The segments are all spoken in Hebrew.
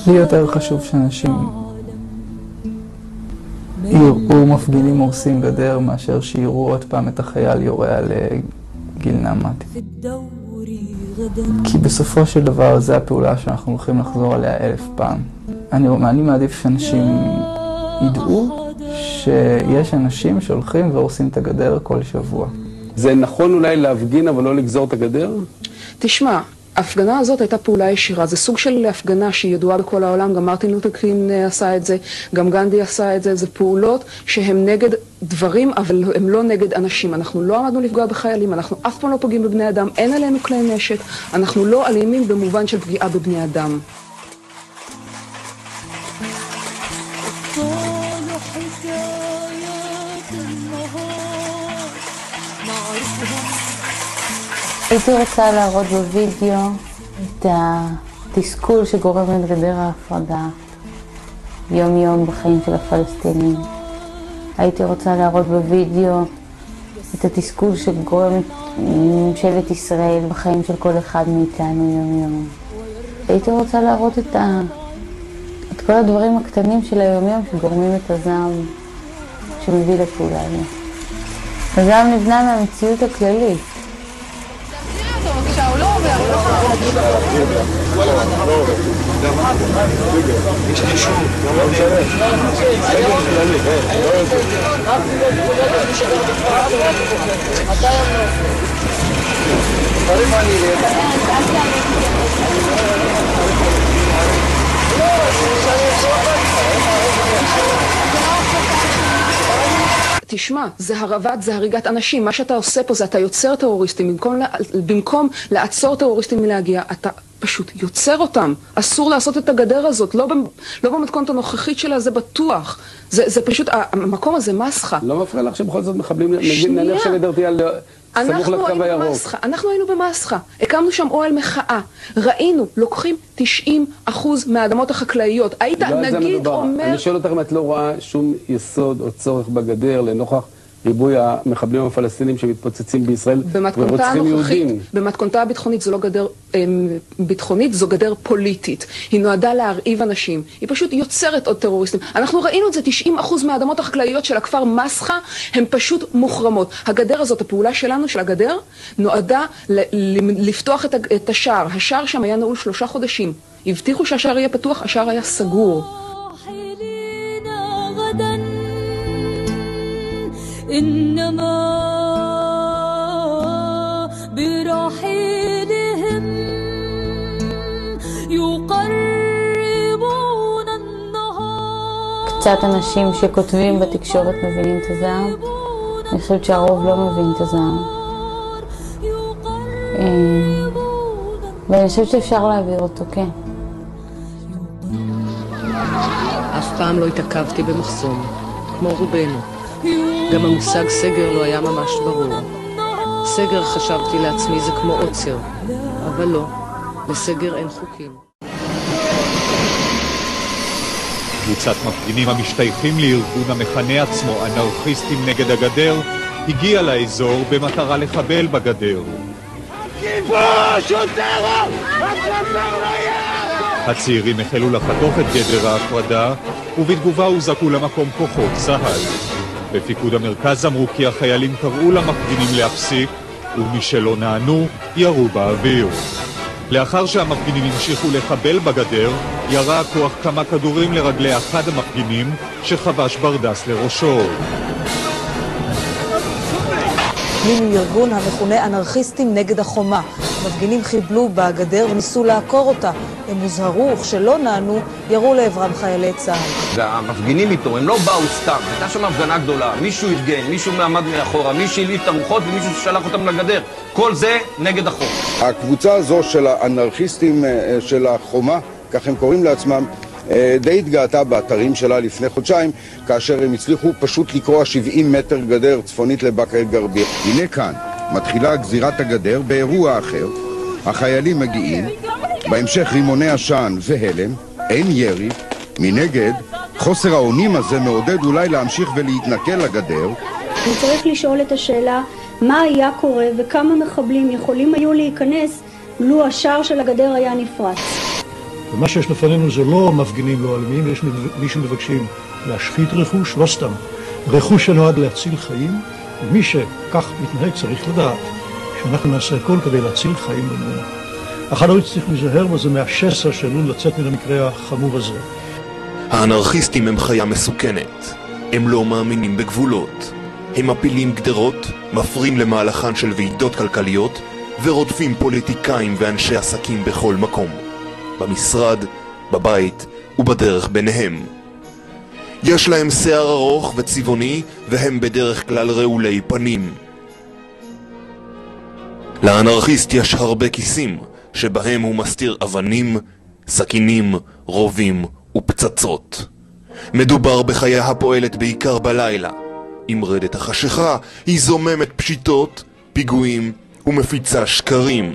לי יותר חשוב שאנשים יראו מפגינים הורסים גדר מאשר שיראו עוד פעם את החייל יורה על גיל נעמת. כי בסופו של דבר זו הפעולה שאנחנו הולכים לחזור עליה 1000 פעם. אני מעדיף שאנשים ידעו שיש אנשים שהולכים והורסים את הגדר כל שבוע. זה נכון אולי להפגין אבל לא לגזור את הגדר? תשמע, ההפגנה הזאת הייתה פעולה ישירה, זה סוג של הפגנה שהיא ידועה בכל העולם, גם מרטין לותר קינג עשה את זה, גם גנדי עשה את זה, זה פעולות שהן נגד דברים, אבל הן לא נגד אנשים. אנחנו לא עמדנו לפגוע בחיילים, אנחנו אף פעם לא פוגעים בבני אדם, אין עלינו כלי נשק, אנחנו לא אלימים במובן של פגיעה בבני אדם. הייתי רוצה להראות בווידאו את התסכול שגורם לגדר ההפרדה יום יום בחיים של הפלסטינים. הייתי רוצה להראות בווידאו את התסכול שגורם ממשלת ישראל בחיים של כל אחד מאיתנו יום יום. הייתי רוצה להראות את כל הדברים הקטנים של היום יום שגורמים את הזעם שמביא לפעולה. הזעם נבנה מהמציאות הכללית. תשמע, זה הרעבת, זה הריגת אנשים. מה שאתה עושה פה זה אתה יוצר טרוריסטים. במקום לעצור טרוריסטים מלהגיע, אתה פשוט יוצר אותם. אסור לעשות את הגדר הזאת. לא במתכונת הנוכחית שלה, זה בטוח. זה פשוט, המקום הזה מסחה. לא מפריע לך שבכל זאת מחבלים, נניח שגדרתי על סמוך לקו הירוק. אנחנו היינו במסחה. הקמנו שם אוהל מחאה. ראינו, לוקחים 90% מהאדמות החקלאיות. היית נגיד אומר... אני שואל אותך אם את לא רואה שום יסוד או צורך בגדר לנוכח ריבוי המחבלים הפלסטינים שמתפוצצים בישראל ורוצחים יהודים. במתכונתה הביטחונית זו לא גדר ביטחונית, זו גדר פוליטית. היא נועדה להרעיב אנשים. היא פשוט יוצרת עוד טרוריסטים. אנחנו ראינו את זה, 90% מהאדמות החקלאיות של הכפר מסחה הן פשוט מוחרמות. הגדר הזאת, הפעולה שלנו, של הגדר, נועדה לפתוח את השער. השער שם היה נעול 3 חודשים. הבטיחו שהשער יהיה פתוח, השער היה סגור. إنما برحيلهم يقربون النهار. קצת אנשים שכותבים בתקשורת מבינים את הזעם. אני חושבת שהרוב לא מבין את הזעם. ואני חושבת שאפשר להעביר אותו, כן. אף פעם לא התעכבתי במחסום, כמו רובנו. גם המושג סגר לא היה ממש ברור. סגר, חשבתי לעצמי, זה כמו עוצר. אבל לא, לסגר אין חוקים. קבוצת מפגינים המשתייכים לארגון המכנה עצמו אנרכיסטים נגד הגדר הגיעה לאזור במטרה לחבל בגדר. הצעירים החלו לחתוך את גדר ההפרדה ובתגובה הוזעקו למקום כוחות צה"ל. בפיקוד המרכז אמרו כי החיילים קראו למפגינים להפסיק, ומי שלא נענו ירו באוויר. לאחר שהמפגינים המשיכו לחבל בגדר, ירה הכוח כמה כדורים לרגלי אחד המפגינים שחבש ברדס לראשו. מארגון המכונה אנרכיסטים נגד החומה. המפגינים חיבלו בגדר וניסו לעקור אותה. הם הוזהרו, וכשלא נענו, ירו לעברם חיילי צה"ל. והמפגינים איתו, הם לא באו סתם. הייתה שם הפגנה גדולה. מישהו התגן, מישהו מעמד מאחורה, מישהו הלהיט את הרוחות ומישהו שלח אותם לגדר. כל זה נגד החוק. הקבוצה הזו של האנרכיסטים של החומה, כך הם קוראים לעצמם, די התגאתה באתרים שלה לפני חודשיים, כאשר הם הצליחו פשוט לקרוע 70 מטר גדר צפונית לבאקה אל-גרבייה. הנה כאן מתחילה גזירת הגדר באירוע אחר. החיילים מגיעים, בהמשך רימוני עשן והלם, אין ירי. מנגד, חוסר האונים הזה מעודד אולי להמשיך ולהתנכל לגדר. אני צריך לשאול את השאלה מה היה קורה וכמה מחבלים יכולים היו להיכנס לו השער של הגדר היה נפרץ. ומה שיש לפנינו זה לא מפגינים לא אלימים, יש מי שמבקשים להשחית רכוש, לא סתם. רכוש שנועד להציל חיים, ומי שכך מתנהג צריך לדעת שאנחנו נעשה הכל כדי להציל חיים במדינה. אחד עוד צריך להיזהר וזה מהשסע שעלול לצאת מן המקרה החמור הזה. האנרכיסטים הם חיה מסוכנת. הם לא מאמינים בגבולות. הם מפילים גדרות, מפרים למהלכן של ועידות כלכליות, ורודפים פוליטיקאים ואנשי עסקים בכל מקום. במשרד, בבית ובדרך ביניהם. יש להם שיער ארוך וצבעוני, והם בדרך כלל רעולי פנים. לאנרכיסט יש הרבה כיסים, שבהם הוא מסתיר אבנים, סכינים, רובים ופצצות. מדובר בחיה הפועלת בעיקר בלילה. עם רדת החשיכה היא זוממת פשיטות, פיגועים ומפיצה שקרים.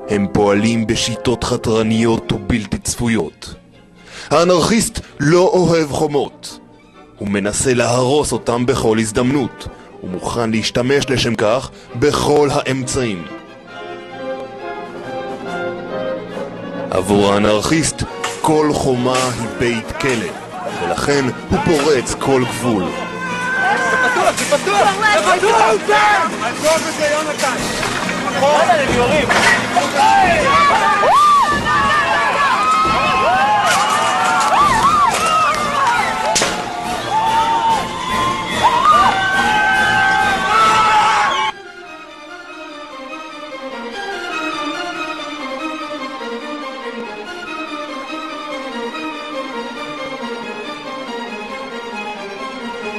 הם פועלים בשיטות חתרניות ובלתי צפויות. האנרכיסט לא אוהב חומות. הוא מנסה להרוס אותם בכל הזדמנות. הוא מוכן להשתמש לשם כך בכל האמצעים. עבור האנרכיסט כל חומה היא בית כלא, ולכן הוא פורץ כל גבול. זה פתוח! הכל בזה יונתן! הם יורים!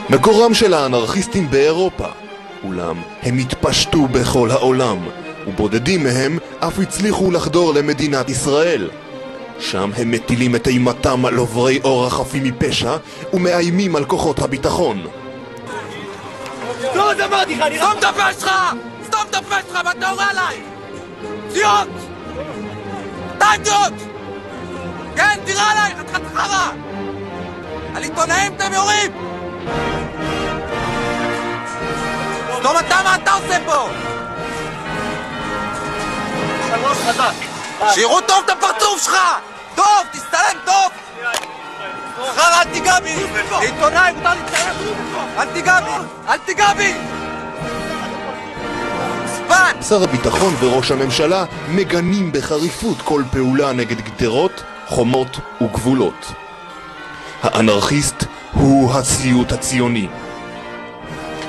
מקורם של האנרכיסטים באירופה, אולם הם התפשטו בכל העולם, ובודדים מהם אף הצליחו לחדור למדינת ישראל. שם הם מטילים את אימתם על עוברי אורח חפים מפשע ומאיימים על כוחות הביטחון. סתום את אמרתי לך! סתום את הפה שלך! סתום את הפה שלך ואתה הורה עליי! ציון! טייטות! כן, תראה עליי! חתיכת חרא! על עיתונאים אתם יורים! סתום אתה, מה אתה עושה פה? שיראו טוב את הפרצוף שלך! טוב, תסתלם טוב! חרא, אל תיגע בי! עיתונאי, מותר להצטלם! אל תיגע בי! אל תיגע בי! ספן! שר הביטחון וראש הממשלה מגנים בחריפות כל פעולה נגד גדרות, חומות וגבולות. האנרכיסט הוא הסיוט הציוני.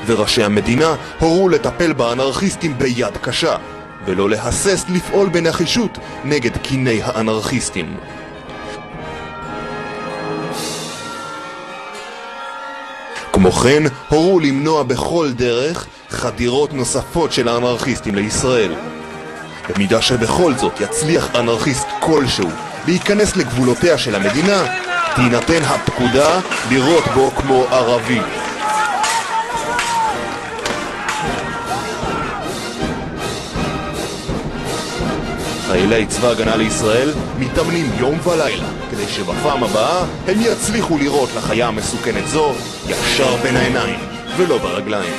וראשי המדינה הורו לטפל באנרכיסטים ביד קשה, ולא להסס לפעול בנחישות נגד קיני האנרכיסטים. כמו כן, הורו למנוע בכל דרך חדירות נוספות של האנרכיסטים לישראל. במידה שבכל זאת יצליח אנרכיסט כלשהו להיכנס לגבולותיה של המדינה, תינתן הפקודה לראות בו כמו ערבי. חיילי צבא הגנה לישראל מתאמנים יום ולילה כדי שבפעם הבאה הם יצליחו לראות לחיה המסוכנת זו ישר בין העיניים ולא ברגליים.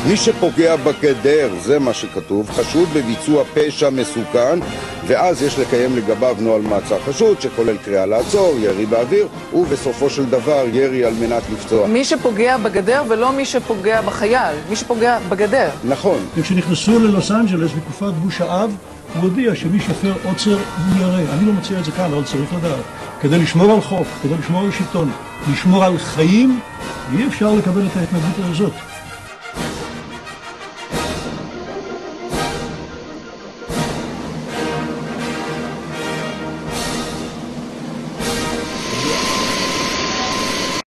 מי שפוגע בגדר, זה מה שכתוב, חשוד בביצוע פשע מסוכן, ואז יש לקיים לגביו נוהל מעצר חשוד שכולל קריאה לעצור, ירי באוויר ובסופו של דבר ירי על מנת לפצוע. מי שפוגע בגדר ולא מי שפוגע בחייל, מי שפוגע בגדר. נכון. כשנכנסו ללוס אנג'לס בתקופת בוש האב, הוא הודיע שמי שיפר עוצר הוא ירה. אני לא מציע את זה כאן, אבל צריך לדעת. כדי לשמור על חוק, כדי לשמור על שלטון, לשמור על חיים, אי אפשר לקבל את ההתנגדות הזאת.